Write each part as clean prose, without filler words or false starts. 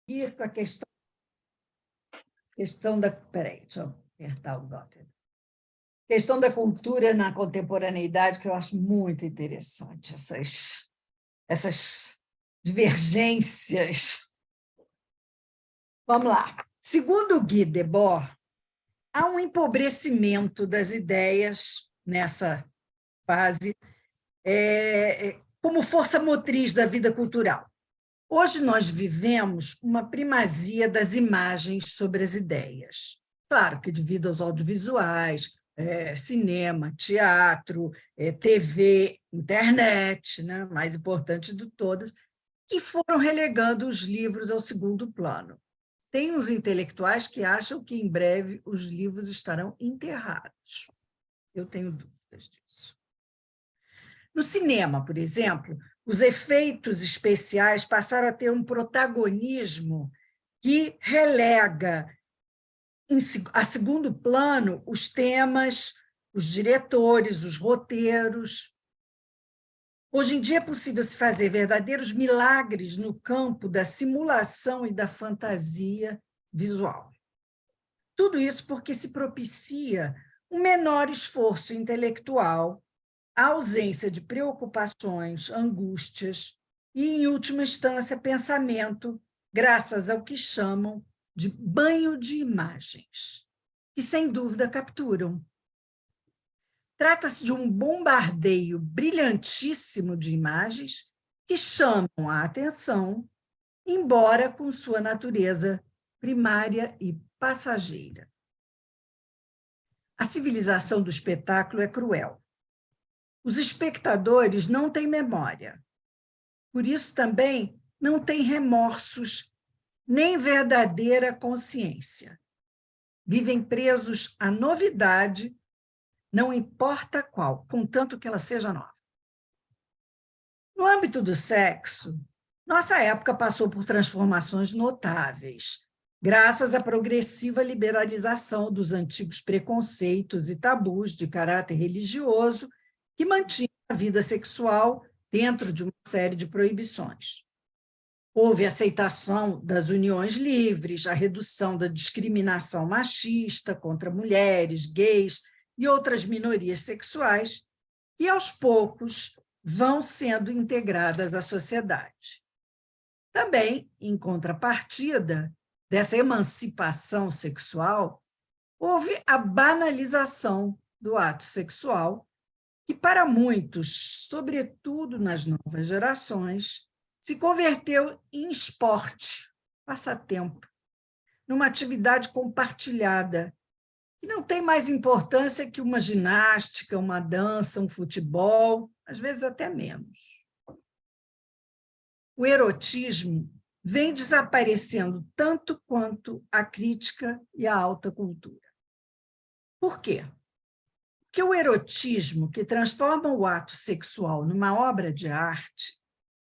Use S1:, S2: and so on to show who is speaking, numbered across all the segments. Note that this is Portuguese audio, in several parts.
S1: ir com a questão da... Peraí, deixa eu apertar o botão. Questão da cultura na contemporaneidade, que eu acho muito interessante, essas divergências. Vamos lá. Segundo Guy Debord, há um empobrecimento das ideias nessa fase, como força motriz da vida cultural. Hoje nós vivemos uma primazia das imagens sobre as ideias. Claro que devido aos audiovisuais, cinema, teatro, TV, internet, né, mais importante de todas, que foram relegando os livros ao segundo plano. Tem uns intelectuais que acham que, em breve, os livros estarão enterrados. Eu tenho dúvidas disso. No cinema, por exemplo, os efeitos especiais passaram a ter um protagonismo que relega a segundo plano os temas, os diretores, os roteiros. Hoje em dia é possível se fazer verdadeiros milagres no campo da simulação e da fantasia visual. Tudo isso porque se propicia um menor esforço intelectual, a ausência de preocupações, angústias e, em última instância, pensamento, graças ao que chamam de banho de imagens, que, sem dúvida, capturam. Trata-se de um bombardeio brilhantíssimo de imagens que chamam a atenção, embora com sua natureza primária e passageira. A civilização do espetáculo é cruel. Os espectadores não têm memória. Por isso, também, não têm remorsos, nem verdadeira consciência. Vivem presos à novidade, não importa qual, contanto que ela seja nova. No âmbito do sexo, nossa época passou por transformações notáveis, graças à progressiva liberalização dos antigos preconceitos e tabus de caráter religioso que mantinham a vida sexual dentro de uma série de proibições. Houve aceitação das uniões livres, a redução da discriminação machista contra mulheres, gays e outras minorias sexuais, e, aos poucos, vão sendo integradas à sociedade. Também, em contrapartida dessa emancipação sexual, houve a banalização do ato sexual, que, para muitos, sobretudo nas novas gerações, se converteu em esporte, passatempo, numa atividade compartilhada, que não tem mais importância que uma ginástica, uma dança, um futebol, às vezes até menos. O erotismo vem desaparecendo tanto quanto a crítica e a alta cultura. Por quê? Porque o erotismo, que transforma o ato sexual numa obra de arte,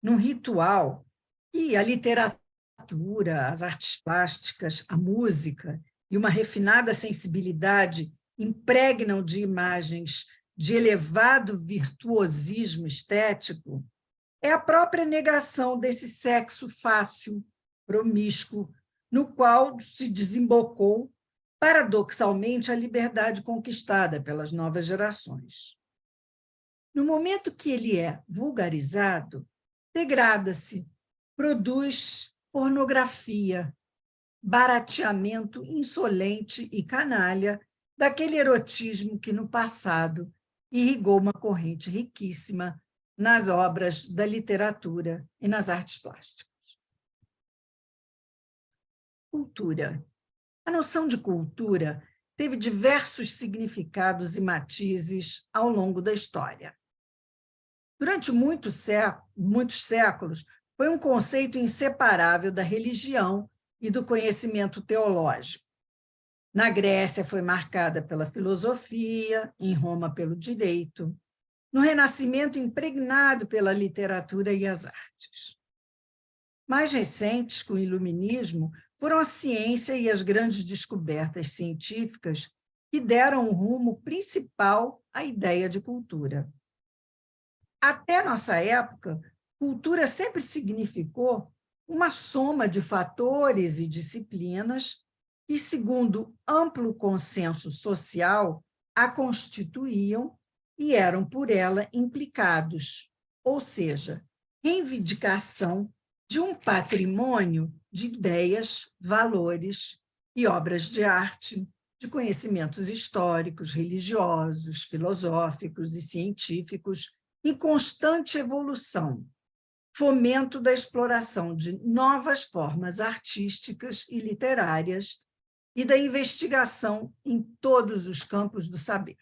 S1: num ritual, e a literatura, as artes plásticas, a música e uma refinada sensibilidade impregnam de imagens de elevado virtuosismo estético, é a própria negação desse sexo fácil, promíscuo, no qual se desembocou, paradoxalmente, a liberdade conquistada pelas novas gerações. No momento que ele é vulgarizado, degrada-se, produz pornografia, barateamento insolente e canalha daquele erotismo que, no passado, irrigou uma corrente riquíssima nas obras da literatura e nas artes plásticas. Cultura. A noção de cultura teve diversos significados e matizes ao longo da história. Durante muitos séculos, foi um conceito inseparável da religião e do conhecimento teológico. Na Grécia, foi marcada pela filosofia, em Roma, pelo direito, no Renascimento, impregnado pela literatura e as artes. Mais recentes, com o Iluminismo, foram a ciência e as grandes descobertas científicas que deram o rumo principal à ideia de cultura. Até nossa época, cultura sempre significou uma soma de fatores e disciplinas que, segundo amplo consenso social, a constituíam e eram por ela implicados, ou seja, reivindicação de um patrimônio de ideias, valores e obras de arte, de conhecimentos históricos, religiosos, filosóficos e científicos em constante evolução, fomento da exploração de novas formas artísticas e literárias e da investigação em todos os campos do saber.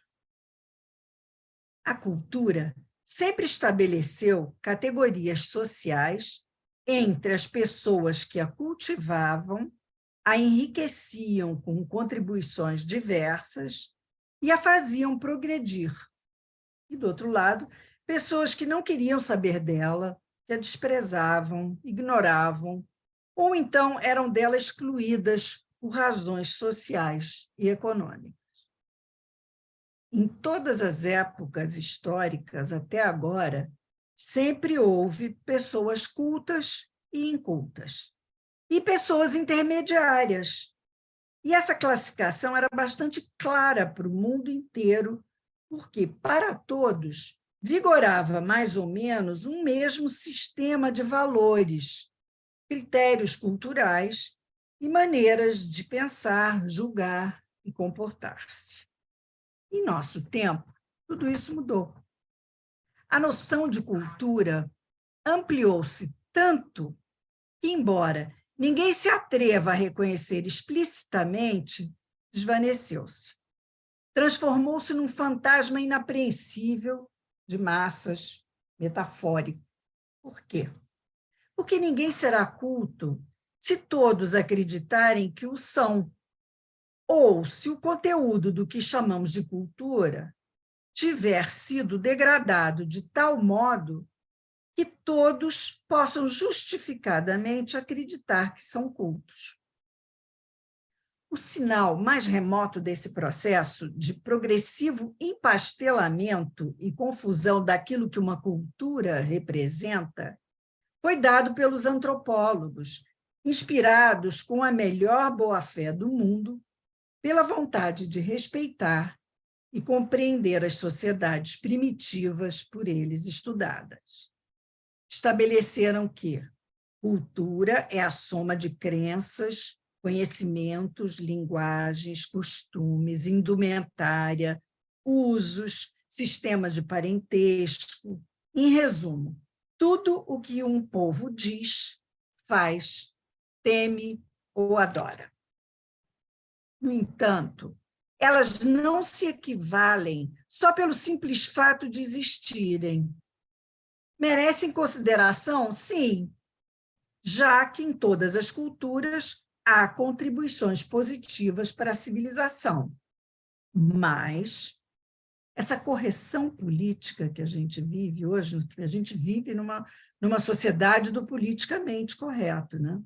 S1: A cultura sempre estabeleceu categorias sociais entre as pessoas que a cultivavam, a enriqueciam com contribuições diversas e a faziam progredir. E, do outro lado, pessoas que não queriam saber dela, que a desprezavam, ignoravam, ou então eram dela excluídas por razões sociais e econômicas. Em todas as épocas históricas até agora, sempre houve pessoas cultas e incultas, e pessoas intermediárias. E essa classificação era bastante clara para o mundo inteiro, porque, para todos, vigorava mais ou menos um mesmo sistema de valores, critérios culturais e maneiras de pensar, julgar e comportar-se. Em nosso tempo, tudo isso mudou. A noção de cultura ampliou-se tanto que, embora ninguém se atreva a reconhecer explicitamente, desvaneceu-se. Transformou-se num fantasma inapreensível de massas, metafórico. Por quê? Porque ninguém será culto se todos acreditarem que o são, ou se o conteúdo do que chamamos de cultura tiver sido degradado de tal modo que todos possam justificadamente acreditar que são cultos. O sinal mais remoto desse processo de progressivo empastelamento e confusão daquilo que uma cultura representa foi dado pelos antropólogos, inspirados com a melhor boa-fé do mundo, pela vontade de respeitar e compreender as sociedades primitivas por eles estudadas. Estabeleceram que cultura é a soma de crenças, conhecimentos, linguagens, costumes, indumentária, usos, sistemas de parentesco. Em resumo, tudo o que um povo diz, faz, teme ou adora. No entanto, elas não se equivalem só pelo simples fato de existirem. Merecem consideração? Sim, já que em todas as culturas há contribuições positivas para a civilização. Mas essa correção política que a gente vive hoje, a gente vive numa sociedade do politicamente correto, né?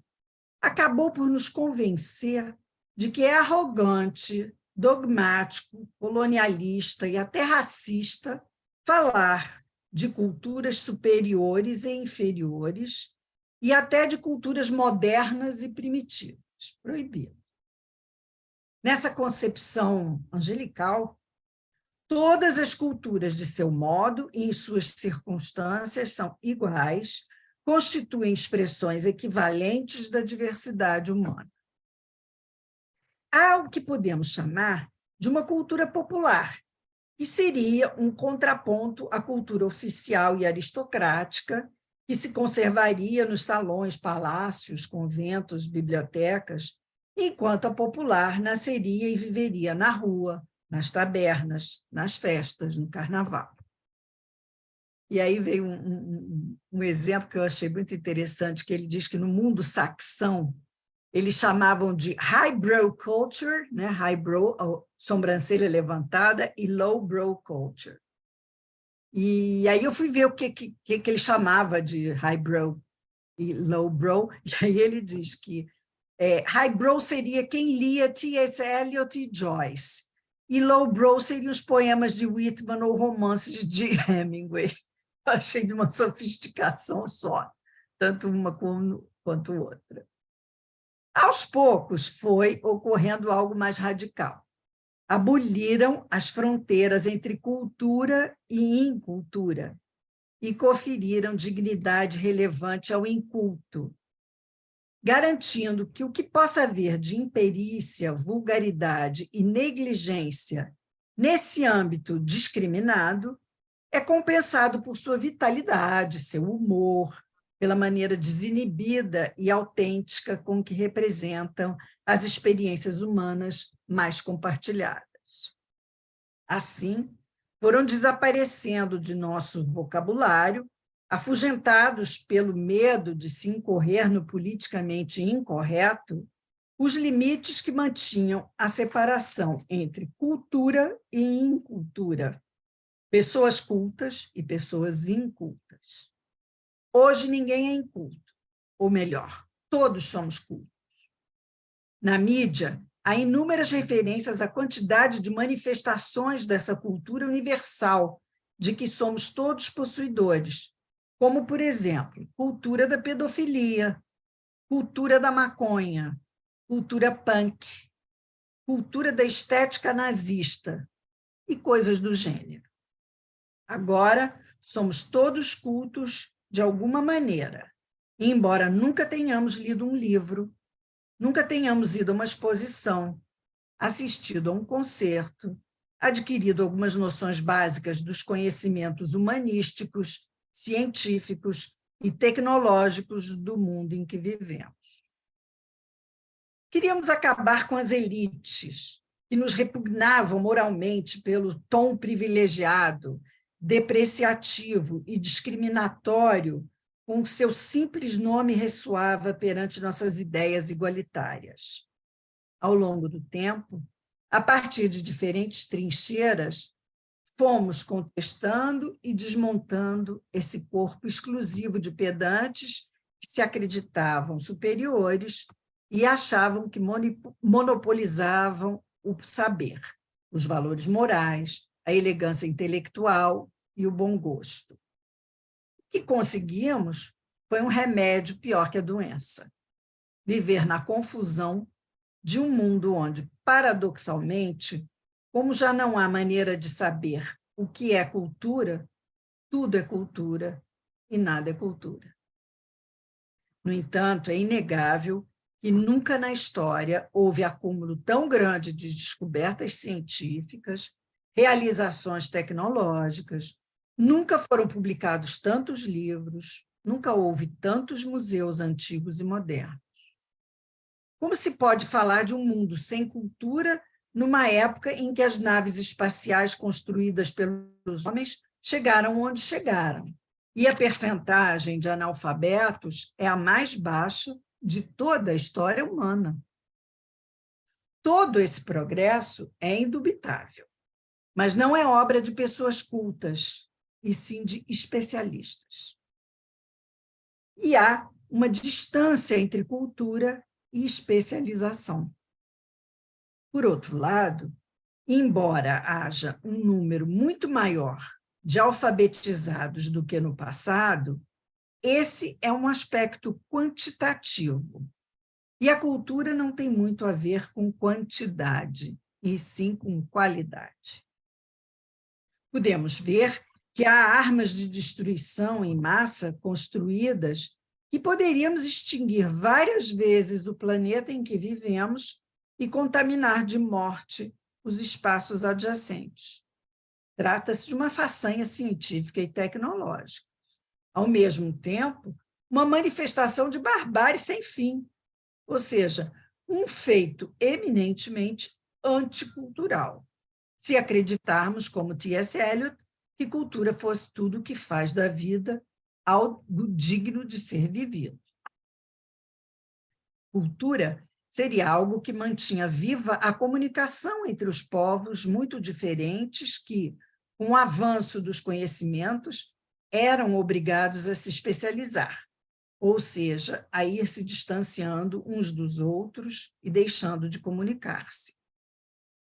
S1: Acabou por nos convencer de que é arrogante, dogmático, colonialista e até racista falar de culturas superiores e inferiores e até de culturas modernas e primitivas. Proibido. Nessa concepção angelical, todas as culturas, de seu modo e em suas circunstâncias, são iguais, constituem expressões equivalentes da diversidade humana. Há o que podemos chamar de uma cultura popular, que seria um contraponto à cultura oficial e aristocrática, que se conservaria nos salões, palácios, conventos, bibliotecas, enquanto a popular nasceria e viveria na rua, nas tabernas, nas festas, no carnaval. E aí veio um exemplo que eu achei muito interessante, que ele diz que no mundo saxão, eles chamavam de highbrow culture, né? Highbrow, sobrancelha levantada, e lowbrow culture. E aí eu fui ver o que ele chamava de highbrow e lowbrow, e aí ele diz que highbrow seria quem lia T.S. Eliot e Joyce, e lowbrow seriam os poemas de Whitman ou romances de Hemingway. Eu achei de uma sofisticação só, tanto uma quanto outra. Aos poucos, foi ocorrendo algo mais radical. Aboliram as fronteiras entre cultura e incultura e conferiram dignidade relevante ao inculto, garantindo que o que possa haver de imperícia, vulgaridade e negligência nesse âmbito discriminado é compensado por sua vitalidade, seu humor, pela maneira desinibida e autêntica com que representam as experiências humanas mais compartilhadas. Assim, foram desaparecendo de nosso vocabulário, afugentados pelo medo de se incorrer no politicamente incorreto, os limites que mantinham a separação entre cultura e incultura, pessoas cultas e pessoas incultas. Hoje ninguém é inculto, ou melhor, todos somos cultos. Na mídia, há inúmeras referências à quantidade de manifestações dessa cultura universal, de que somos todos possuidores, como, por exemplo, cultura da pedofilia, cultura da maconha, cultura punk, cultura da estética nazista e coisas do gênero. Agora, somos todos cultos de alguma maneira, e embora nunca tenhamos lido um livro, nunca tenhamos ido a uma exposição, assistido a um concerto, adquirido algumas noções básicas dos conhecimentos humanísticos, científicos e tecnológicos do mundo em que vivemos. Queríamos acabar com as elites, que nos repugnavam moralmente pelo tom privilegiado, depreciativo e discriminatório com que seu simples nome ressoava perante nossas ideias igualitárias. Ao longo do tempo, a partir de diferentes trincheiras, fomos contestando e desmontando esse corpo exclusivo de pedantes que se acreditavam superiores e achavam que monopolizavam o saber, os valores morais, a elegância intelectual e o bom gosto. O que conseguimos foi um remédio pior que a doença: viver na confusão de um mundo onde, paradoxalmente, como já não há maneira de saber o que é cultura, tudo é cultura e nada é cultura. No entanto, é inegável que nunca na história houve acúmulo tão grande de descobertas científicas, realizações tecnológicas, nunca foram publicados tantos livros, nunca houve tantos museus antigos e modernos. Como se pode falar de um mundo sem cultura numa época em que as naves espaciais construídas pelos homens chegaram onde chegaram, e a percentagem de analfabetos é a mais baixa de toda a história humana? Todo esse progresso é indubitável, mas não é obra de pessoas cultas, e sim de especialistas. E há uma distância entre cultura e especialização. Por outro lado, embora haja um número muito maior de alfabetizados do que no passado, esse é um aspecto quantitativo. E a cultura não tem muito a ver com quantidade, e sim com qualidade. Podemos ver que há armas de destruição em massa construídas que poderíamos extinguir várias vezes o planeta em que vivemos e contaminar de morte os espaços adjacentes. Trata-se de uma façanha científica e tecnológica. Ao mesmo tempo, uma manifestação de barbárie sem fim, ou seja, um feito eminentemente anticultural, se acreditarmos, como T.S. Eliot, que cultura fosse tudo o que faz da vida algo digno de ser vivido. Cultura seria algo que mantinha viva a comunicação entre os povos muito diferentes que, com o avanço dos conhecimentos, eram obrigados a se especializar, ou seja, a ir se distanciando uns dos outros e deixando de comunicar-se.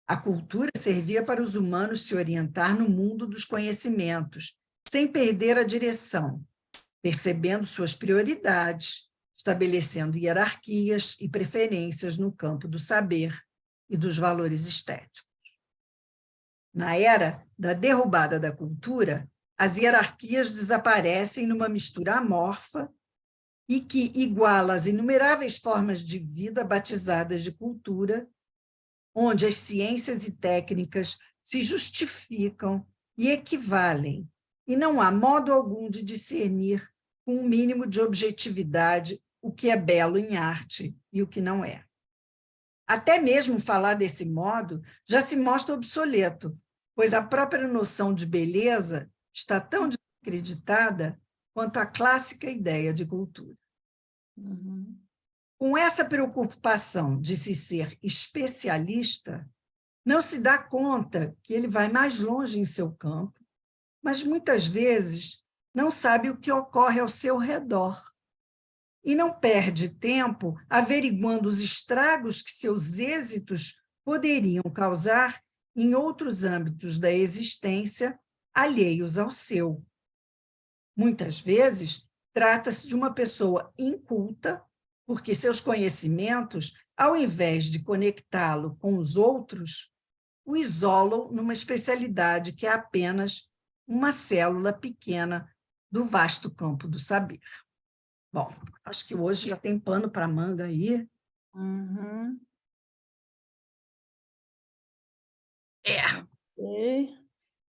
S1: A cultura servia para os humanos se orientar no mundo dos conhecimentos, sem perder a direção, percebendo suas prioridades, estabelecendo hierarquias e preferências no campo do saber e dos valores estéticos. Na era da derrubada da cultura, as hierarquias desaparecem numa mistura amorfa e que iguala as inumeráveis formas de vida batizadas de cultura, onde as ciências e técnicas se justificam e equivalem, e não há modo algum de discernir com um mínimo de objetividade o que é belo em arte e o que não é. Até mesmo falar desse modo já se mostra obsoleto, pois a própria noção de beleza está tão desacreditada quanto a clássica ideia de cultura.
S2: Uhum.
S1: Com essa preocupação de se ser especialista, não se dá conta que ele vai mais longe em seu campo, mas muitas vezes não sabe o que ocorre ao seu redor e não perde tempo averiguando os estragos que seus êxitos poderiam causar em outros âmbitos da existência alheios ao seu. Muitas vezes, trata-se de uma pessoa inculta, porque seus conhecimentos, ao invés de conectá-lo com os outros, o isolam numa especialidade que é apenas uma célula pequena do vasto campo do saber. Bom, acho que hoje já tem pano para manga aí.
S2: Uhum.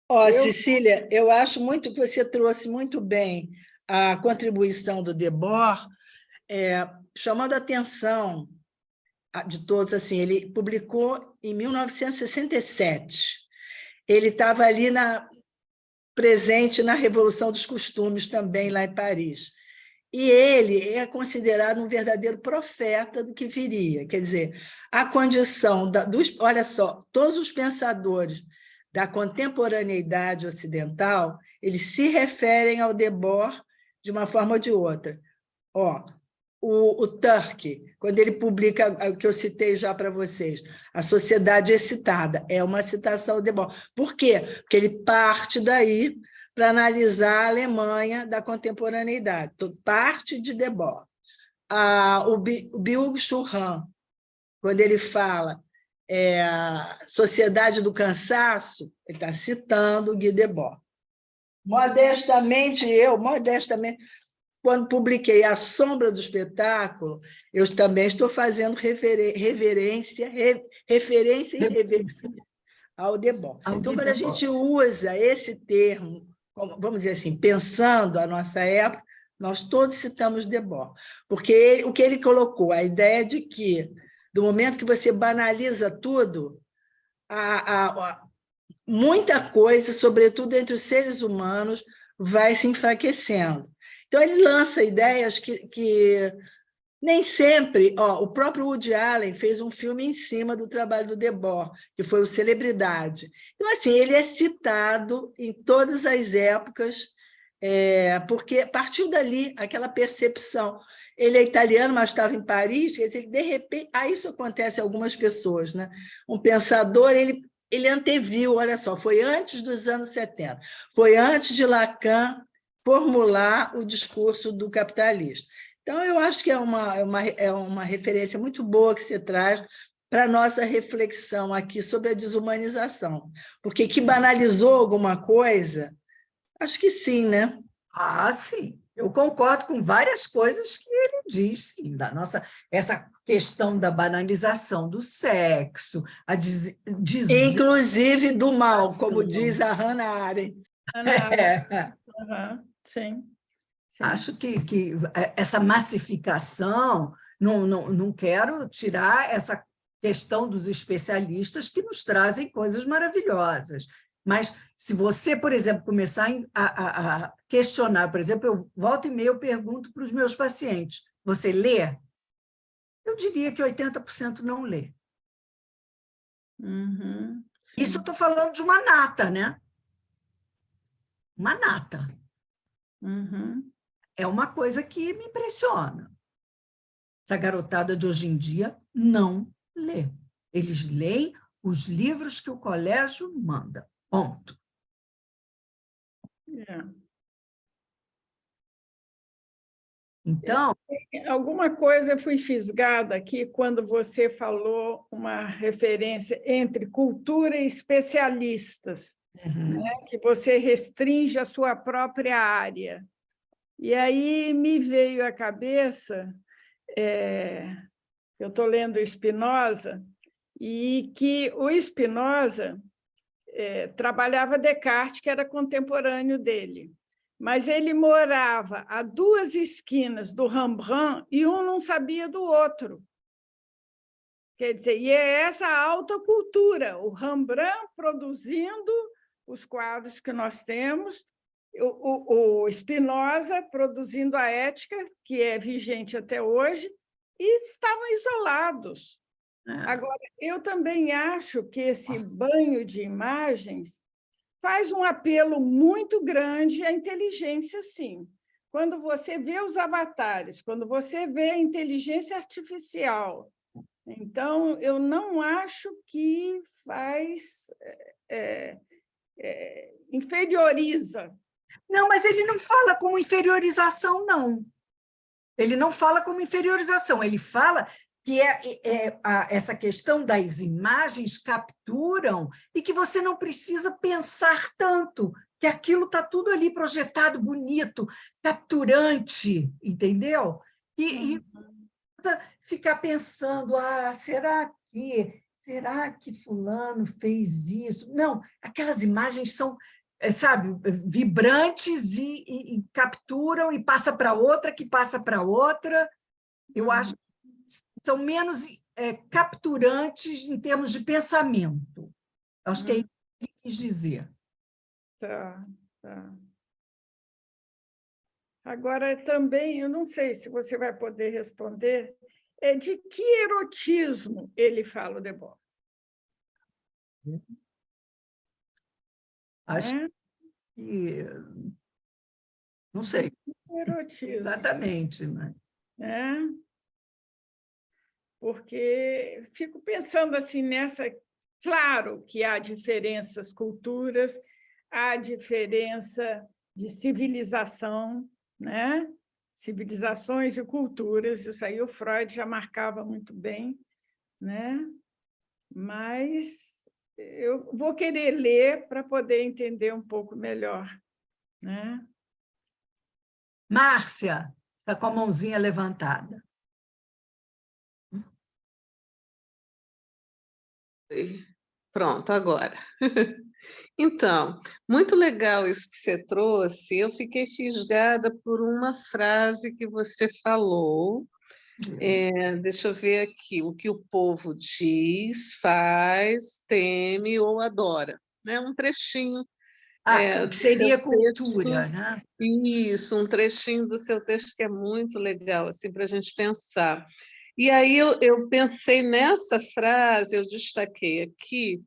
S3: Ó,
S1: Eu-
S3: Cecília, eu acho muito que você trouxe muito bem a contribuição do Debord, chamando a atenção de todos. Assim, ele publicou em 1967. Ele estava ali presente na Revolução dos Costumes, também lá em Paris. E ele é considerado um verdadeiro profeta do que viria. Quer dizer, a condição olha só, todos os pensadores da contemporaneidade ocidental, eles se referem ao Debord de uma forma ou de outra. Ó, o Turk, quando ele publica o que eu citei já para vocês, A Sociedade Excitada, é uma citação ao Debord. Por quê? Porque ele parte daí para analisar a Alemanha da contemporaneidade. Então, parte de Debord. O Byung-Chul Han, quando ele fala a Sociedade do Cansaço, ele está citando Guy Debord. Modestamente, quando publiquei A Sombra do Espetáculo, eu também estou fazendo referência e reverência ao Debord. Então, quando a gente usa esse termo, vamos dizer assim, pensando a nossa época, nós todos citamos Debord, porque o que ele colocou, a ideia de que, do momento que você banaliza tudo, muita coisa, sobretudo entre os seres humanos, vai se enfraquecendo. Então, ele lança ideias que nem sempre... o próprio Woody Allen fez um filme em cima do trabalho do Debord, que foi o Celebridade. Então, assim, ele é citado em todas as épocas, porque partiu dali aquela percepção. Ele é italiano, mas estava em Paris, e de repente... isso acontece a algumas pessoas, né? Um pensador, ele anteviu, olha só, foi antes dos anos 70, foi antes de Lacan formular o discurso do capitalista. Então, eu acho que é uma referência muito boa que você traz para a nossa reflexão aqui sobre a desumanização. Porque que banalizou alguma coisa, acho que sim, né?
S1: sim. Eu concordo com várias coisas que ele diz, sim, essa questão da banalização do sexo,
S3: Inclusive do mal, como diz a Hannah Arendt.
S2: Uhum. Sim.
S1: Acho que essa massificação, não quero tirar essa questão dos especialistas que nos trazem coisas maravilhosas, mas se você, por exemplo, começar a questionar, por exemplo, eu volta e meia eu pergunto para os meus pacientes, você lê? Eu diria que 80% não lê.
S2: Uhum.
S1: Isso eu estou falando de uma nata, né? Uma nata.
S2: Uhum.
S1: É uma coisa que me impressiona. Essa garotada de hoje em dia não lê. Eles leem os livros que o colégio manda. Ponto.
S2: Yeah.
S1: Então,
S2: Alguma coisa eu fui fisgada aqui quando você falou uma referência entre cultura e especialistas, né? Que você restringe a sua própria área. E aí me veio à cabeça, eu estou lendo Spinoza, e que o Spinoza trabalhava Descartes, que era contemporâneo dele. Mas ele morava a 2 esquinas do Rembrandt e um não sabia do outro. Quer dizer, e é essa alta cultura, o Rembrandt produzindo os quadros que nós temos, o Spinoza produzindo a ética, que é vigente até hoje, e estavam isolados. Agora, eu também acho que esse banho de imagens faz um apelo muito grande à inteligência, sim. Quando você vê os avatares, quando você vê a inteligência artificial. Então, eu não acho que inferioriza.
S1: não, mas ele não fala como inferiorização, não. Ele não fala como inferiorização, ele fala que essa questão das imagens capturam e que você não precisa pensar tanto, que aquilo está tudo ali projetado, bonito, capturante, entendeu? E ficar pensando, será que fulano fez isso? Não, aquelas imagens são, sabe, vibrantes e capturam e passa para outra, que passa para outra. Eu acho são menos capturantes em termos de pensamento. Acho que é isso que ele quis dizer.
S2: Tá. Agora, também, eu não sei se você vai poder responder, de que erotismo ele fala, o Debord?
S1: Acho que... Não sei
S2: Erotismo.
S1: exatamente, mas...
S2: Porque fico pensando assim nessa... Claro que há diferenças culturas, há diferença de civilização, né? Civilizações e culturas, isso aí o Freud já marcava muito bem, né? Mas eu vou querer ler para poder entender um pouco melhor, né?
S1: Márcia, está com a mãozinha levantada.
S4: Pronto, agora. Então, muito legal isso que você trouxe. Eu fiquei fisgada por uma frase que você falou. Deixa eu ver aqui. O que o povo diz, faz, teme ou adora. Né? Um trechinho
S1: O que
S4: do
S1: seria
S4: seu
S1: cultura,
S4: texto.
S1: né?
S4: Isso, um trechinho do seu texto que é muito legal, assim, para a gente pensar. E aí eu pensei nessa frase, eu destaquei aqui,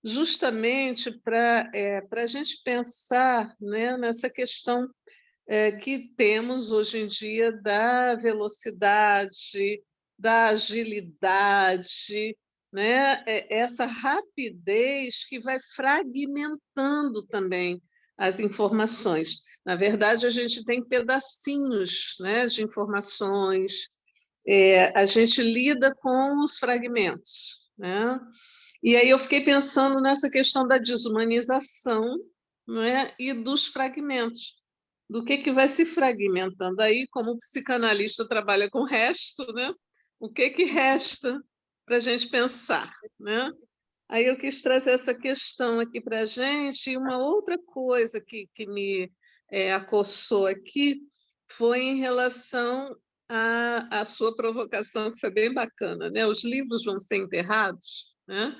S4: justamente para a gente pensar, né, nessa questão que temos hoje em dia da velocidade, da agilidade, né, essa rapidez que vai fragmentando também as informações. Na verdade, a gente tem pedacinhos, né, de informações, a gente lida com os fragmentos, né? E aí eu fiquei pensando nessa questão da desumanização, né, e dos fragmentos, do que vai se fragmentando. Aí, como o psicanalista trabalha com o resto, né, o que resta para a gente pensar, né? Aí eu quis trazer essa questão aqui para a gente, e uma outra coisa que me acossou aqui foi em relação à sua provocação, que foi bem bacana, né? Os livros vão ser enterrados, né?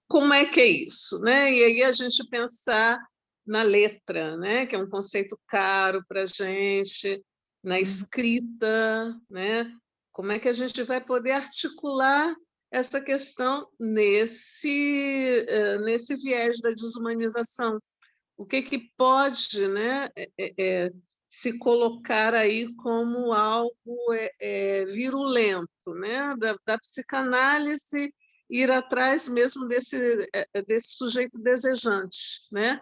S4: Como é que é isso, né? E aí a gente pensar na letra, né? Que é um conceito caro para a gente, na escrita, né? Como é que a gente vai poder articular essa questão nesse viés da desumanização? O que pode, né, se colocar aí como algo virulento, né? Da psicanálise ir atrás mesmo desse sujeito desejante, né?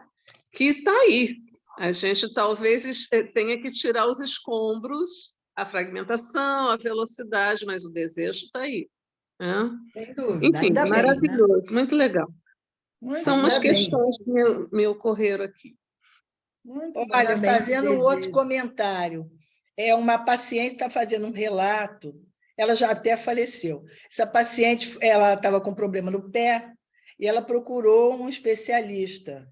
S4: Que está aí. A gente talvez tenha que tirar os escombros, a fragmentação, a velocidade, mas o desejo está aí, né?
S1: Sem dúvida,
S4: Enfim,
S1: ainda bem, né?
S4: maravilhoso, muito legal.
S2: Muito
S4: São umas
S1: Ainda bem.
S4: questões que me ocorreram aqui.
S2: Muito bom.
S3: Olha,
S1: Ainda bem que
S3: fazendo um outro
S1: desejo.
S3: comentário, uma paciente está fazendo um relato, ela já até faleceu. Essa paciente, ela estava com problema no pé e ela procurou um especialista,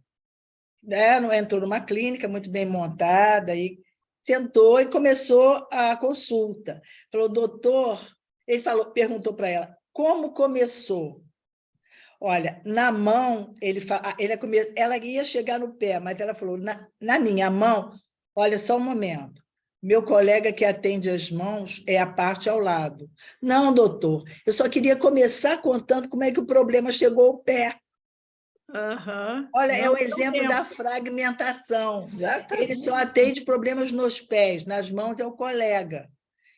S3: né? Entrou numa clínica muito bem montada e sentou e começou a consulta. Falou, doutor, ele perguntou para ela, como começou? Olha, na mão, ela ia chegar no pé, mas ela falou, na minha mão, olha só um momento, meu colega que atende as mãos é a parte ao lado. Não, doutor, eu só queria começar contando como é que o problema chegou ao pé.
S2: Uhum.
S3: Olha,
S2: Não
S3: é o
S2: deu
S3: exemplo
S2: tempo.
S3: da fragmentação.
S1: Exatamente.
S3: Ele só atende problemas nos pés, nas mãos é o colega.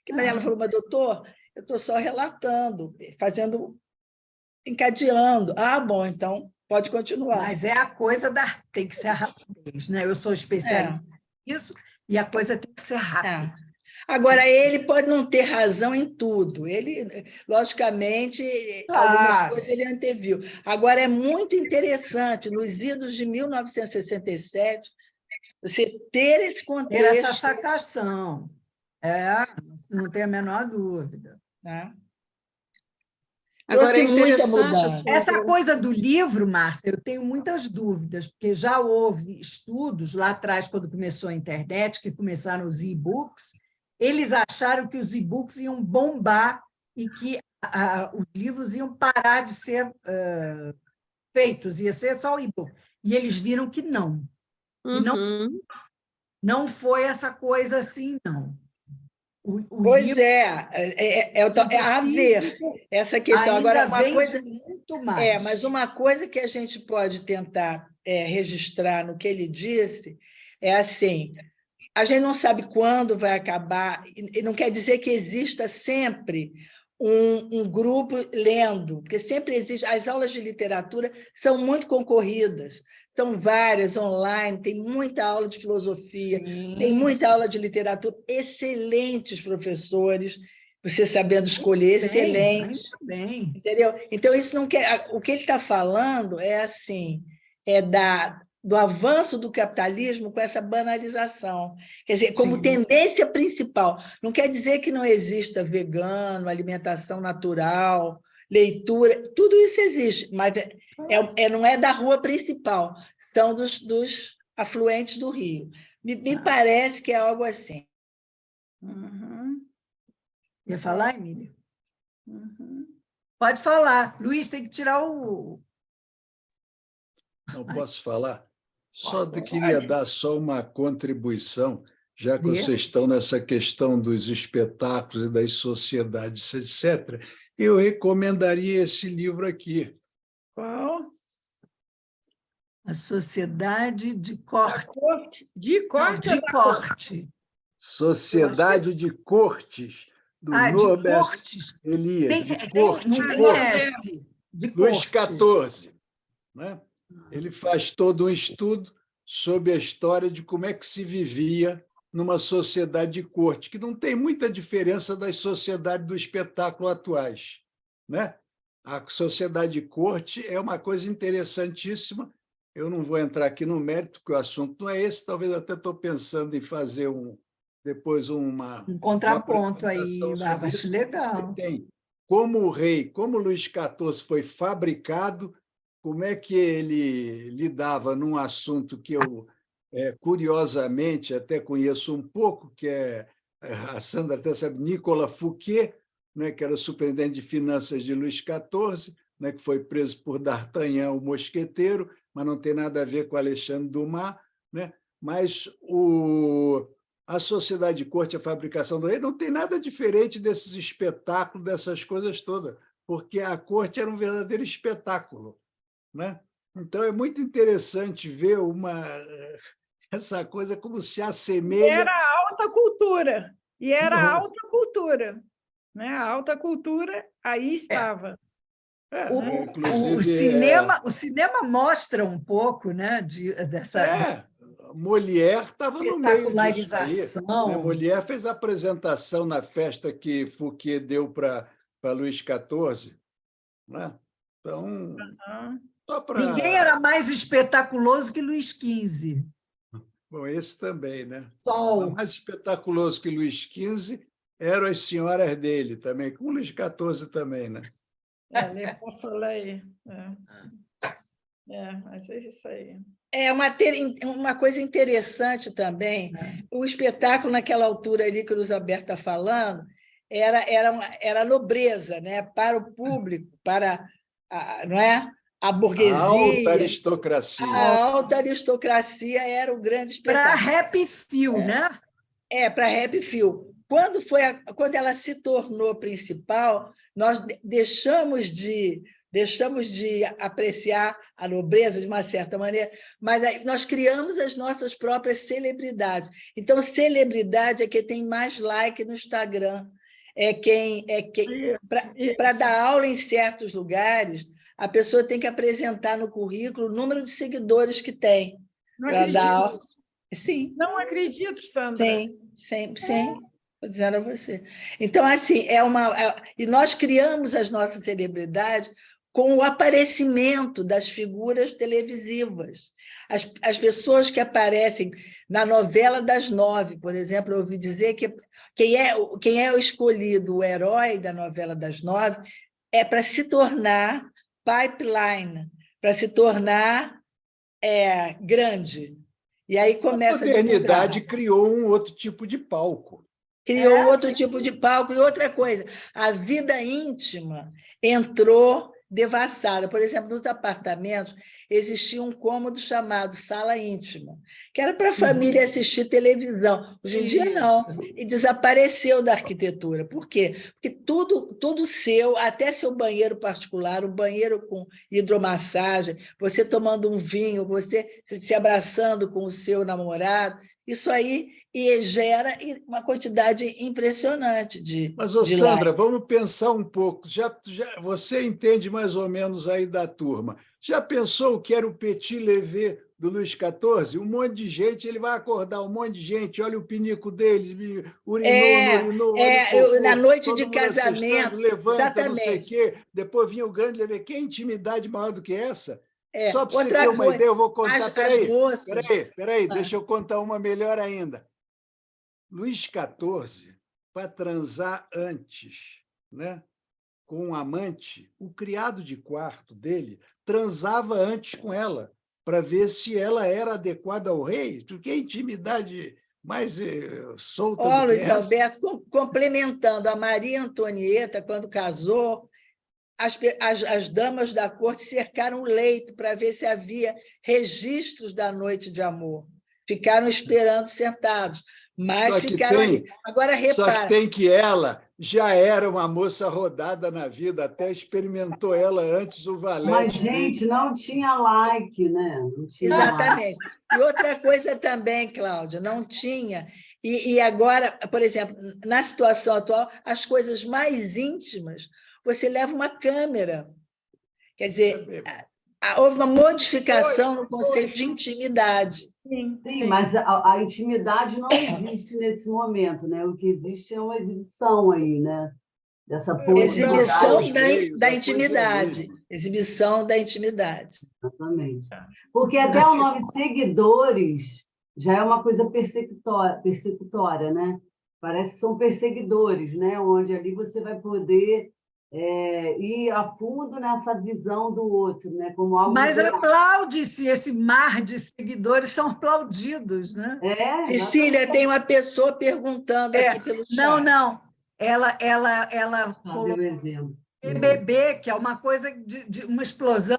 S3: Mas ela falou, mas doutor, eu estou só relatando, encadeando. Ah, bom, então pode continuar.
S1: Mas é a coisa tem que ser a rapidez, né? Eu sou especialista nisso e a coisa tem que ser rápida.
S3: Agora, ele pode não ter razão em tudo. Ele, logicamente, algumas coisas ele anteviu. Agora, é muito interessante, nos idos de 1967, você ter esse contexto.
S1: Ter essa sacação. Não tem a menor dúvida.
S3: Né?
S4: Agora,
S3: Trouxe
S4: é
S3: muita
S4: interessante
S3: mudança.
S1: Essa coisa do livro, Márcia, eu tenho muitas dúvidas, porque já houve estudos lá atrás, quando começou a internet, que começaram os e-books, eles acharam que os e-books iam bombar e que os livros iam parar de ser feitos, ia ser só o e-book. E eles viram que não. E não foi essa coisa assim, não.
S3: Pois
S1: livro,
S3: é a ver essa questão. Agora, uma coisa
S1: muito mais.
S3: mas uma coisa que a gente pode tentar registrar no que ele disse é assim: a gente não sabe quando vai acabar, e não quer dizer que exista sempre um grupo lendo, porque sempre existe. As aulas de literatura são muito concorridas, são várias online, tem muita aula de filosofia, tem muita aula de literatura, excelentes professores, você sabendo escolher, excelentes.
S1: Bem.
S3: Entendeu? Então, isso não quer. O que ele está falando é assim, do avanço do capitalismo com essa banalização. Quer dizer, como tendência principal. Não quer dizer que não exista vegano, alimentação natural, leitura, tudo isso existe, mas não é da rua principal, são dos afluentes do rio. Me parece que é algo assim.
S1: Ia falar, Emília? Pode falar. Luiz, tem que tirar o...
S5: Não posso falar? Queria dar só uma contribuição, já que vocês estão nessa questão dos espetáculos e das sociedades, etc. Eu recomendaria esse livro aqui.
S2: Qual?
S1: A Sociedade de Corte.
S2: De Corte?
S1: Não, de Corte.
S5: Sociedade de Cortes, do Norbert Elias. Luís XIV. Né? Ele faz todo um estudo sobre a história de como é que se vivia numa sociedade de corte, que não tem muita diferença das sociedades do espetáculo atuais. Né? A sociedade de corte é uma coisa interessantíssima. Eu não vou entrar aqui no mérito, porque o assunto não é esse. Talvez até estou pensando em fazer depois um
S1: contraponto aí, acho legal.
S5: Tem como o rei, como Luís XIV foi fabricado, como é que ele lidava num assunto que eu, curiosamente, até conheço um pouco, que a Sandra até sabe, Nicolas Fouquet, né, que era superintendente de finanças de Luís XIV, né, que foi preso por D'Artagnan, o mosqueteiro, mas não tem nada a ver com Alexandre Dumas, né? Mas a sociedade de corte, a fabricação do rei, não tem nada diferente desses espetáculos, dessas coisas todas, porque a corte era um verdadeiro espetáculo. Né? Então, é muito interessante ver essa coisa como se assemelha...
S2: Era alta cultura, alta cultura. Né? A alta cultura aí estava.
S1: O cinema mostra um pouco, né, dessa...
S5: Molière estava no meio disso aí,
S1: Espetacularização.
S5: né? Molière fez a apresentação na festa que Fouquet deu para Luís XIV, né? Então, só
S1: Ninguém
S5: para...
S1: era mais espetaculoso que Luís XV.
S5: Bom, esse também, né?
S1: Sol.
S5: Mas mais espetaculoso que Luís XV eram as senhoras dele também, com Luís XIV também, né?
S2: Le Consoleil. Mas é isso aí.
S3: Uma coisa interessante também, o espetáculo naquela altura ali que o Luiz Alberto está falando, era nobreza, né? Para o público, para não é? A
S5: A
S3: burguesia.
S5: alta aristocracia.
S3: A alta aristocracia era o grande
S1: Para
S3: espetáculo.
S1: Happy Few, né?
S3: Para Happy Few. Quando ela se tornou principal, nós deixamos de apreciar a nobreza de uma certa maneira, mas aí nós criamos as nossas próprias celebridades. Então, celebridade é quem tem mais like no Instagram, para dar aula em certos lugares, a pessoa tem que apresentar no currículo o número de seguidores que tem.
S2: Não acredito.
S3: Sim.
S2: Não acredito, Sandra.
S3: Sim. Estou dizendo a você. Então, assim, e nós criamos as nossas celebridades com o aparecimento das figuras televisivas. As pessoas que aparecem na novela das 9, por exemplo, eu ouvi dizer que quem é o escolhido, o herói da novela das 9, é para se tornar pipeline, para se tornar grande. E aí começa
S5: a modernidade criou um outro tipo de palco.
S3: Criou outro tipo de palco. E outra coisa, a vida íntima entrou devassada. Por exemplo, nos apartamentos existia um cômodo chamado sala íntima, que era para a família assistir televisão. Hoje em dia, não. E desapareceu da arquitetura. Por quê? Porque tudo seu, até seu banheiro particular, um banheiro com hidromassagem, você tomando um vinho, você se abraçando com o seu namorado, isso aí gera uma quantidade impressionante de...
S5: Mas, Sandra, vamos pensar um pouco. Você entende mais ou menos aí da turma. Já pensou o que era o petit lever do Luís XIV? Um monte de gente, ele vai acordar um monte de gente, olha o pinico dele, urinou,
S3: na noite de casamento,
S5: levanta,
S3: exatamente.
S5: Não sei o quê. Depois vinha o grande lever. Que intimidade maior do que essa? Só para você
S3: Outra
S5: ter uma
S3: coisa,
S5: ideia, eu vou contar.
S3: Peraí,
S5: deixa eu contar uma melhor ainda. Luís XIV, para transar antes, né, com um amante, o criado de quarto dele transava antes com ela, para ver se ela era adequada ao rei. Que intimidade mais solta do que
S3: Luiz
S5: essa.
S3: Alberto, complementando, a Maria Antonieta, quando casou, as damas da corte cercaram o leito para ver se havia registros da noite de amor. Ficaram esperando sentados. Mas ficaram ali. Agora, repara...
S5: Só que tem que ela já era uma moça rodada na vida, até experimentou ela antes o valete.
S6: Mas, gente, não tinha like, né? Não tinha
S3: Exatamente. Like. E outra coisa também, Cláudia, não tinha. E agora, por exemplo, na situação atual, as coisas mais íntimas, você leva uma câmera. Quer dizer, houve uma modificação no conceito de intimidade.
S6: Sim, mas a intimidade não existe nesse momento, né? O que existe é uma exibição aí, né? Dessa
S3: exibição da intimidade. Exibição da intimidade.
S6: Exatamente. Porque até o nome seguidores já é uma coisa persecutória, né? Parece que são perseguidores, né? Onde ali você vai poder ir a fundo nessa visão do outro, né? Como algo.
S1: Mas aplaude-se, esse mar de seguidores são aplaudidos, né?
S3: Cecília, tem uma pessoa perguntando aqui pelo chat.
S1: Não. Ela
S6: colocou o exemplo.
S1: BBB, que é uma coisa de uma explosão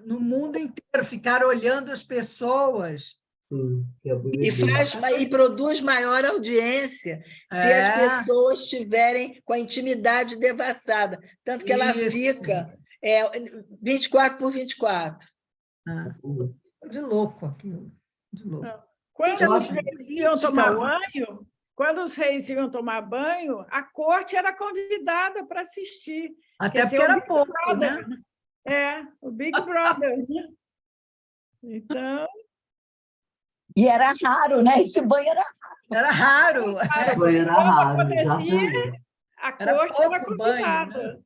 S1: no mundo inteiro, ficar olhando as pessoas.
S6: Sim,
S3: e produz maior audiência se as pessoas estiverem com a intimidade devassada. Tanto que ela fica 24 por 24.
S1: De louco aquilo. De louco.
S2: Quando os reis iam tomar banho, a corte era convidada para assistir.
S1: Até porque era pouco, né?
S2: O Big Brother. Né? Então...
S7: E era raro, né? Esse banho era
S1: Era raro.
S6: Banho era
S2: Quando
S6: raro,
S2: acontecia,
S6: exatamente.
S2: a
S1: Era
S2: corte era
S1: pouco banho, né?
S2: convidada.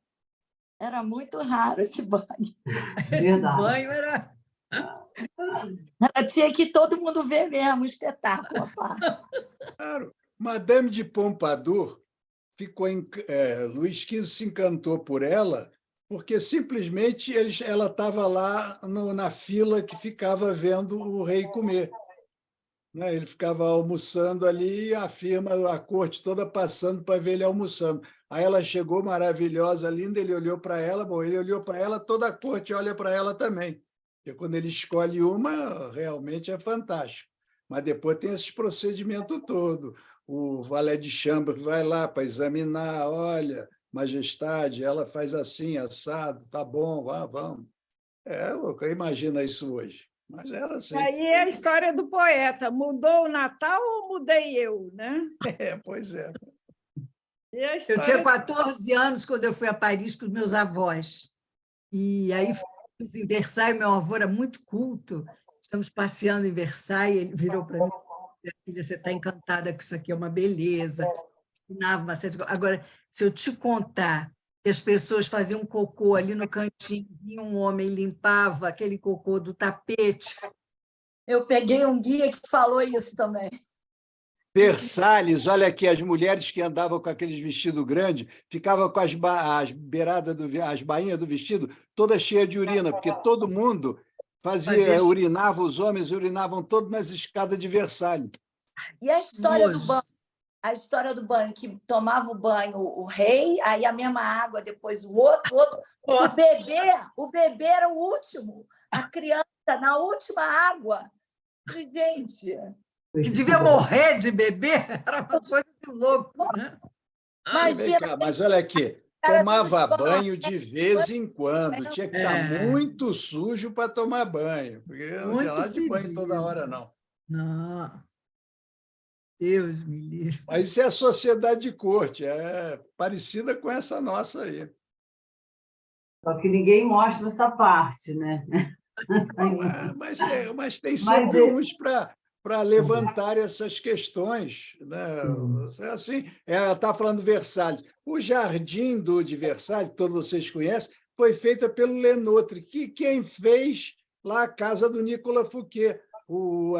S7: Era muito raro esse banho.
S1: Esse
S6: Verdade.
S1: banho era...
S7: Tinha que todo mundo ver mesmo o espetáculo.
S5: Claro. Madame de Pompadour Luís XV se encantou por ela porque simplesmente ela estava lá na fila que ficava vendo o rei comer. Né? Ele ficava almoçando ali e a corte toda passando para ver ele almoçando. Aí ela chegou maravilhosa, linda, ele olhou para ela, ele olhou para ela, toda a corte olha para ela também. Porque quando ele escolhe uma, realmente é fantástico. Mas depois tem esse procedimento todo. O valet de chambre vai lá para examinar, olha, majestade, ela faz assim, assado, tá bom, vamos. Eu imagino isso hoje. Mas era assim.
S2: Aí é a história do poeta. Mudou o Natal ou mudei eu, né?
S5: Pois é.
S1: Eu tinha 14 anos quando eu fui a Paris com os meus avós. E aí, em Versailles, meu avô era muito culto. Estamos passeando em Versailles, ele virou para mim: filha, você está encantada que isso aqui é uma beleza. Ensinava uma série de... Agora, se eu te contar que as pessoas faziam cocô ali no cantinho, e um homem limpava aquele cocô do tapete.
S7: Eu peguei um guia que falou isso também.
S5: Versalhes, olha aqui, as mulheres que andavam com aqueles vestidos grandes ficavam com as beiradas, as bainhas do vestido todas cheias de urina, porque todo mundo urinava, os homens urinavam todos nas escadas de Versalhes.
S7: E a história do banho? A história do banho, que tomava o banho o rei, aí a mesma água, depois o outro. O bebê era o último, a criança na última água. Gente...
S1: Que devia morrer de bebê, era uma coisa de louco, né?
S5: Mas olha aqui, tomava banho de vez em quando, tinha que estar muito sujo para tomar banho, porque não tinha nada de banho toda hora, não.
S1: Não. Deus me livre.
S5: Mas isso é a sociedade de corte, é parecida com essa nossa aí.
S6: Só que ninguém mostra essa parte, né?
S5: Mas tem sempre uns para levantar essas questões. Né? Assim, está falando de Versalhes. O Jardim de Versalhes, todos vocês conhecem, foi feita pelo Lenôtre, que quem fez lá a casa do Nicolas Fouquet. O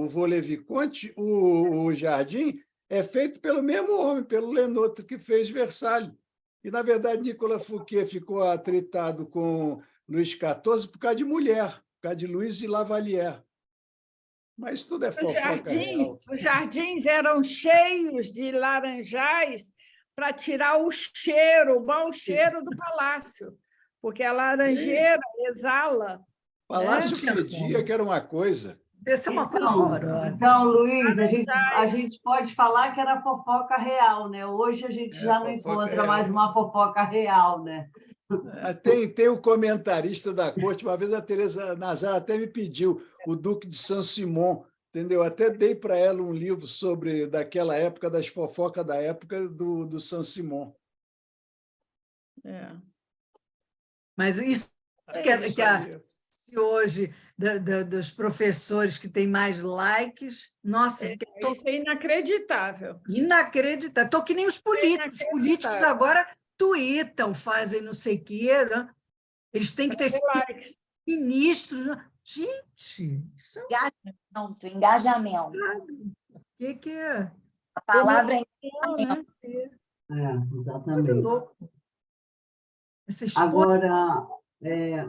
S5: Vaux-le-Vicomte, o Jardim, é feito pelo mesmo homem, pelo Lenôtre, que fez Versalhes. E, na verdade, Nicolas Fouquet ficou atritado com Luís XIV por causa de mulher, por causa de Louise de Lavalière. Mas tudo é fofoca real.
S2: Os jardins eram cheios de laranjais para tirar o cheiro, o mau cheiro do palácio, porque a laranjeira exala.
S5: Palácio fedia, que era uma coisa.
S1: Essa é uma coisa horrorosa.
S6: Então, Luiz, a gente pode falar que era fofoca real, né? Hoje a gente já não encontra mais uma fofoca real, né?
S5: Tem o comentarista da corte, uma vez a Teresa Nazar até me pediu, o Duque de Saint-Simon, entendeu? Até dei para ela um livro sobre daquela época, das fofocas da época do Saint-Simon.
S1: Mas isso que hoje dos professores que têm mais likes, nossa,
S2: isso é inacreditável.
S1: Inacreditável. Estou que nem os políticos. Os políticos agora tweetam, fazem não sei o quê, né? Eles têm que ter likes. Ministros. Né? Gente, isso
S7: é engajamento.
S1: O que é?
S7: A palavra é engajamento.
S6: Exatamente.
S1: Louco.
S6: Agora,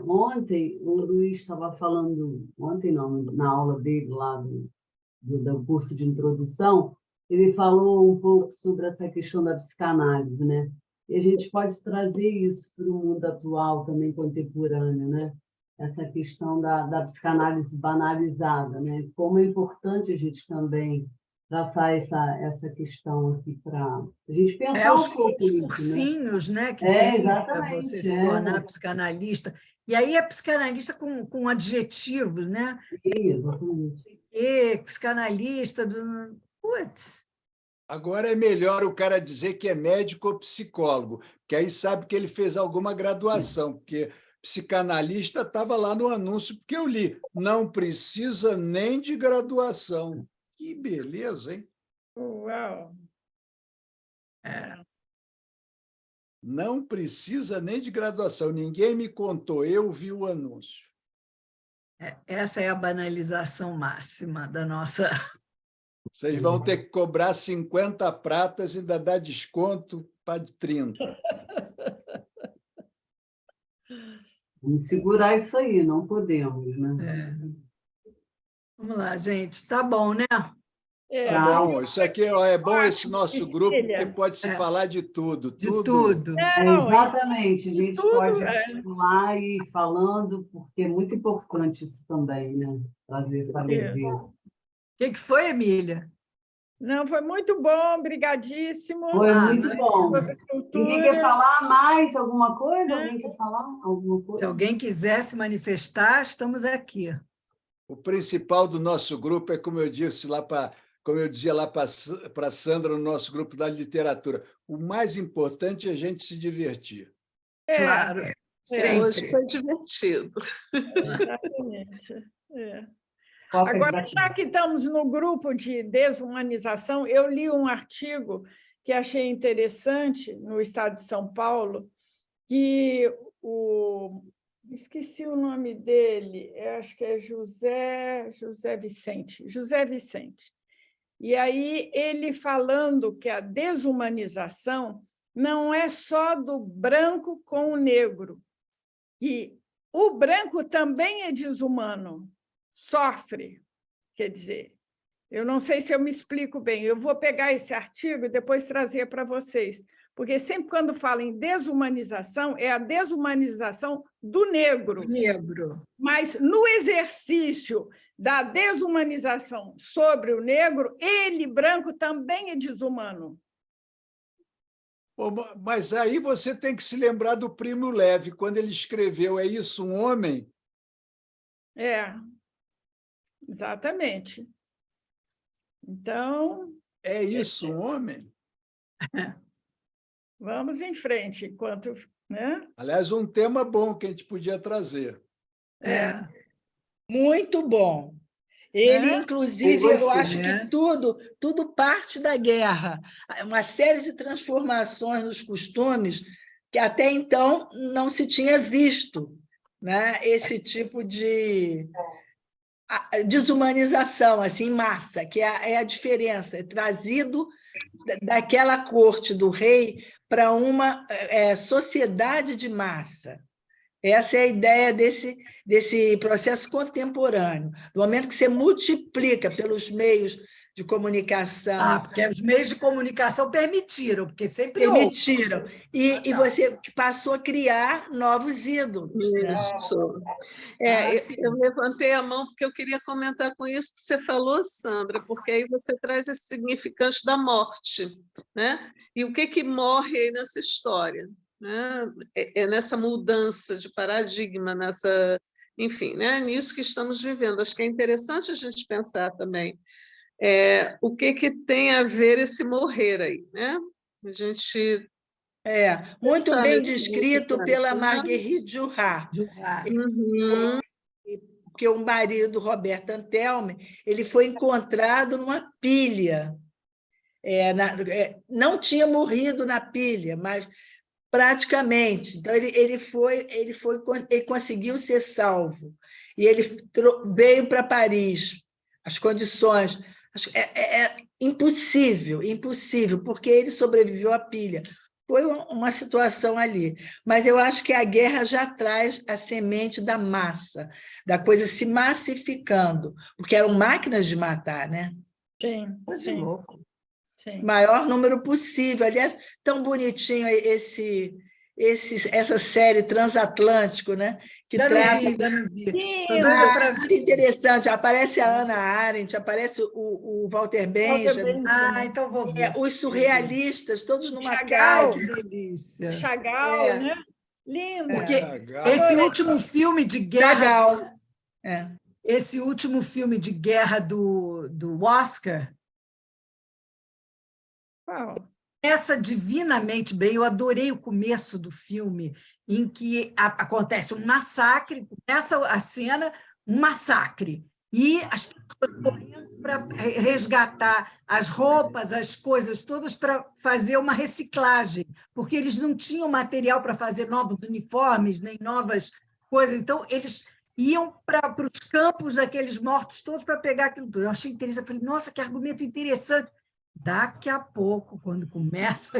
S6: ontem, o Luiz estava falando, ontem não, na aula dele lá do curso de introdução, ele falou um pouco sobre essa questão da psicanálise, né? E a gente pode trazer isso para o mundo atual, também contemporâneo, né? Essa questão da psicanálise banalizada, né? Como é importante a gente também traçar essa questão aqui para a gente pensar
S1: os
S6: um pouco nisso,
S1: cursinhos, né? Que
S6: exatamente.
S1: Para você se tornar psicanalista. E aí é psicanalista com adjetivos, né?
S6: Sim, exatamente.
S1: Psicanalista do... Putz!
S5: Agora é melhor o cara dizer que é médico ou psicólogo, porque aí sabe que ele fez alguma graduação, porque psicanalista estava lá no anúncio, porque eu li, não precisa nem de graduação. Que beleza, hein?
S2: Uau!
S5: Não precisa nem de graduação. Ninguém me contou, eu vi o anúncio.
S1: Essa é a banalização máxima da nossa...
S5: Vocês vão ter que cobrar 50 pratas e ainda dar desconto para 30.
S6: Vamos segurar isso aí, não podemos, né?
S1: Vamos lá, gente. Tá bom, né?
S5: Tá bom. Isso aqui é bom, esse nosso grupo, porque pode se falar de tudo.
S1: De tudo.
S6: Exatamente. A gente pode continuar e falando, porque é muito importante isso também, né? Trazer essa leveza.
S1: O que foi, Emília?
S2: Não, foi muito bom, brigadíssimo.
S6: Foi muito bom.
S2: Cultura.
S6: Ninguém quer falar mais alguma coisa? Alguém quer falar alguma coisa?
S1: Se alguém quiser se manifestar, estamos aqui.
S5: O principal do nosso grupo é, como eu dizia lá para a Sandra, no nosso grupo da literatura, o mais importante é a gente se divertir.
S1: Claro.
S4: Hoje foi divertido.
S2: Exatamente. Agora, já que estamos no grupo de desumanização, eu li um artigo que achei interessante no Estado de São Paulo, que esqueci o nome dele, acho que é José Vicente. E aí ele falando que a desumanização não é só do branco com o negro, que o branco também é desumano, sofre, quer dizer, eu não sei se eu me explico bem, eu vou pegar esse artigo e depois trazer para vocês, porque sempre quando falo em desumanização, é a desumanização do negro. Mas no exercício da desumanização sobre o negro, ele, branco, também é desumano.
S5: Mas aí você tem que se lembrar do Primo Levi, quando ele escreveu É Isso, um Homem?
S2: Exatamente. Então...
S5: É isso, um homem?
S2: Vamos em frente, enquanto... né?
S5: Aliás, um tema bom que a gente podia trazer.
S3: Muito bom. Ele, inclusive, eu acho que tudo parte da guerra. Uma série de transformações nos costumes que até então não se tinha visto, né? Esse tipo de desumanização assim, em massa, que é a diferença, é trazido daquela corte do rei para uma sociedade de massa. Essa é a ideia desse processo contemporâneo, do momento que você multiplica pelos meios de comunicação.
S1: Porque os meios de comunicação permitiram, porque sempre
S3: permitiram. E você passou a criar novos ídolos.
S4: Isso. Eu levantei a mão porque eu queria comentar com isso que você falou, Sandra, porque aí você traz esse significante da morte, né? E o que morre aí nessa história? Né? É nessa mudança de paradigma, enfim, né? Nisso que estamos vivendo. Acho que é interessante a gente pensar também o que tem a ver esse morrer aí, né? A gente...
S3: muito bem descrito pela Marguerite Duras. Porque o marido, Roberto Antelme, ele foi encontrado numa pilha. Não tinha morrido na pilha, mas praticamente. Então, ele conseguiu ser salvo. E ele veio para Paris. As condições... É impossível, porque ele sobreviveu à pilha. Foi uma situação ali. Mas eu acho que a guerra já traz a semente da massa, da coisa se massificando, porque eram máquinas de matar, né?
S2: Sim.
S3: Maior número possível. Aliás, tão bonitinho essa série Transatlântico, né? Que trata... muito interessante. Aparece a Hannah Arendt, aparece o Walter Benjamin.
S1: Então vou ver.
S3: Os surrealistas, todos numa
S2: Chagall,
S3: casa.
S1: Que delícia.
S2: Chagall, né? Lindo.
S1: Porque esse último filme de guerra... Esse último filme de guerra do Oscar... começa divinamente bem. Eu adorei o começo do filme, em que acontece um massacre, começa a cena, um massacre, e as pessoas correndo para resgatar as roupas, as coisas todas, para fazer uma reciclagem, porque eles não tinham material para fazer novos uniformes, nem novas coisas. Então, eles iam para os campos daqueles mortos todos para pegar aquilo tudo. Eu achei interessante, eu falei, nossa, que argumento interessante. Daqui a pouco, quando começa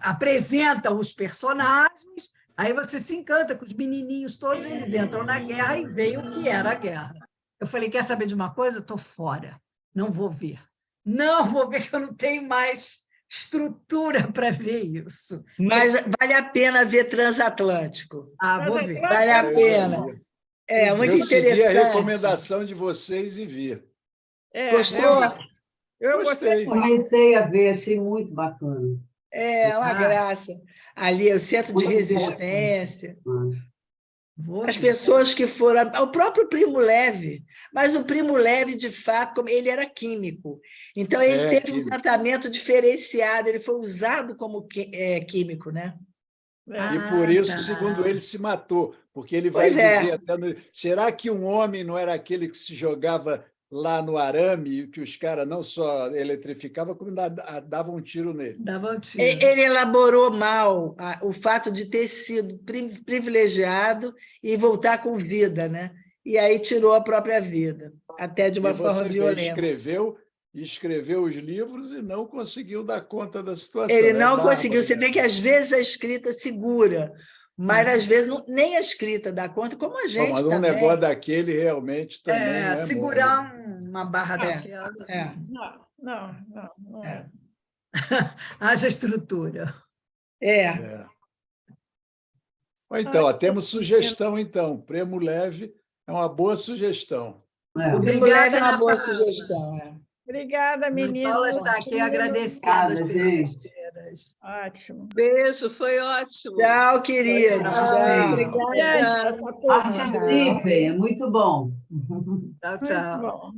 S1: apresenta os personagens, aí você se encanta com os menininhos todos, eles entram na guerra e veem o que era a guerra. Eu falei, quer saber de uma coisa? Estou fora, não vou ver. Não vou ver, que eu não tenho mais estrutura para ver isso.
S3: Mas vale a pena ver Transatlântico.
S1: Vou ver.
S3: Vale a pena. É muito interessante.
S5: Eu segui a recomendação de vocês e vi.
S3: Gostou?
S2: Eu
S5: Gostei.
S6: Comecei a ver, achei muito bacana.
S3: É uma graça. Ali é o centro de resistência. As pessoas que foram... O próprio Primo Levi. Mas o Primo Levi, de fato, ele era químico. Então, ele teve um tratamento diferenciado. Ele foi usado como químico, né?
S5: E por isso, segundo ele, se matou. Porque ele vai dizer até... Será que um homem não era aquele que se jogava lá no arame, que os caras não só eletrificavam, como davam um tiro nele?
S1: Davam um tiro.
S3: Ele elaborou mal o fato de ter sido privilegiado e voltar com vida, né? E aí tirou a própria vida, até de uma forma violenta.
S5: Escreveu os livros e não conseguiu dar conta da situação.
S3: Ele não conseguiu. Você vê que, às vezes, a escrita segura, mas, às vezes, nem a escrita dá conta, como a gente
S5: mas
S3: também.
S5: Um negócio daquele realmente também não é
S1: segurar
S5: bom.
S1: uma barra daquela.
S2: Não é.
S1: Haja estrutura.
S5: Então, temos sugestão, então. Primo Levi é uma boa sugestão.
S3: O Primo Levi é uma boa sugestão.
S2: Obrigada, menina.
S1: Paula está aqui agradecendo as pesquisas.
S2: Ótimo.
S4: Beijo, foi ótimo.
S3: Tchau, queridos.
S6: Participe, é muito bom.
S1: Tchau, tchau.
S2: Muito bom.